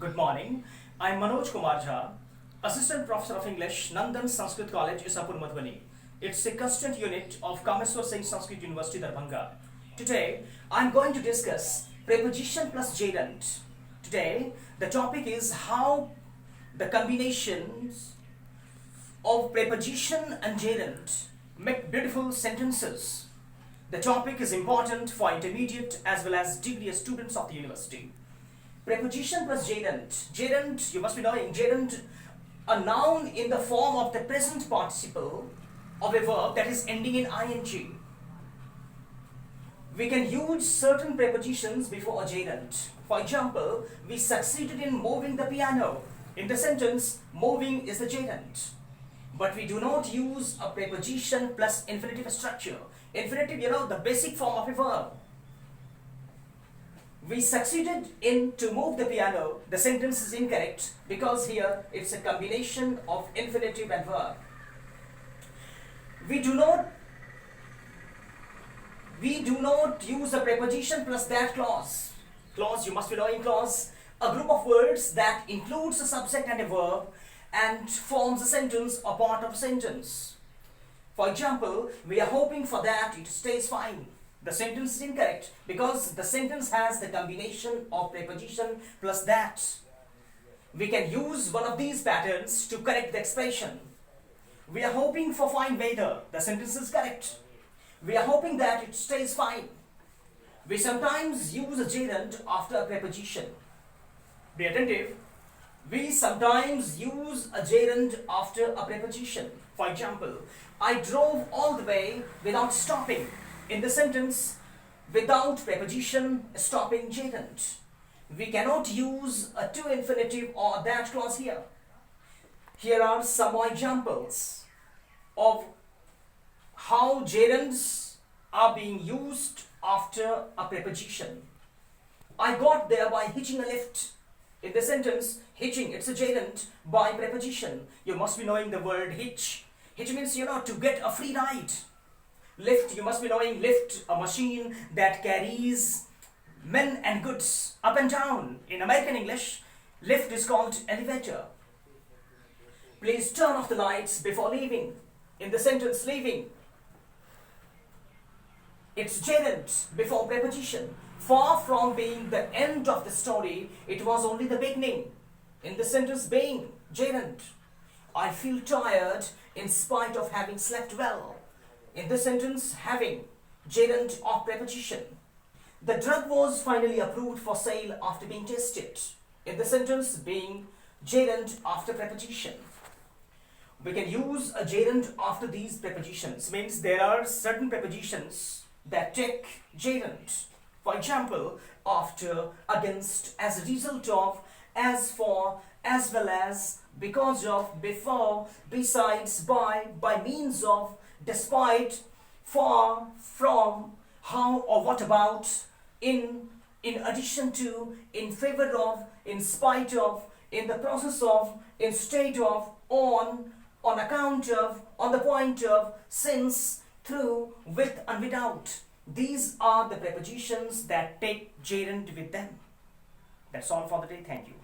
Good morning. I'm Manoj Kumar Jha, Assistant Professor of English, Nandan Sanskrit College, Isapur, Madhubani. It's a constituent unit of Kameswar Singh Sanskrit University, Darbhanga. Today, I'm going to discuss preposition plus gerund. Today, the topic is how the combinations of preposition and gerund make beautiful sentences. The topic is important for intermediate as well as degree students of the university. Preposition plus gerund. Gerund, you must be knowing, gerund, a noun in the form of the present participle of a verb that is ending in ing. We can use certain prepositions before a gerund. For example, we succeeded in moving the piano. In the sentence, moving is the gerund. But we do not use a preposition plus infinitive structure. Infinitive, the basic form of a verb. We succeeded in to move the piano. The sentence is incorrect because here it's a combination of infinitive and verb. We do not use a preposition plus that clause. Clause, you must be knowing clause. A group of words that includes a subject and a verb and forms a sentence or part of a sentence. For example, we are hoping for that it stays fine. The sentence is incorrect because the sentence has the combination of preposition plus that. We can use one of these patterns to correct the expression. We are hoping for fine weather. The sentence is correct. We are hoping that it stays fine. We sometimes use a gerund after a preposition. Be attentive. We sometimes use a gerund after a preposition. For example, I drove all the way without stopping. In the sentence, without preposition, stopping gerund. We cannot use a to infinitive or that clause here. Here are some more examples of how gerunds are being used after a preposition. I got there by hitching a lift. In the sentence, hitching, it's a gerund by preposition. You must be knowing the word hitch. Hitch means, to get a free ride. Lift, you must be knowing lift, a machine that carries men and goods up and down. In American English, lift is called elevator. Please turn off the lights before leaving. In the sentence, leaving, it's gerund before preposition. Far from being the end of the story, it was only the beginning. In the sentence, being, gerund. I feel tired in spite of having slept well. In the sentence, having, gerund of preposition. The drug was finally approved for sale after being tested. In the sentence, being, gerund after preposition. We can use a gerund after these prepositions. Means there are certain prepositions that take gerund. For example, after, against, as a result of, as for, as well as, because of, before, besides, by means of, despite, far, from, how or what about, in addition to, in favor of, in spite of, in the process of, instead of, on account of, on the point of, since, through, with and without. These are the prepositions that take gerund with them. That's all for the day. Thank you.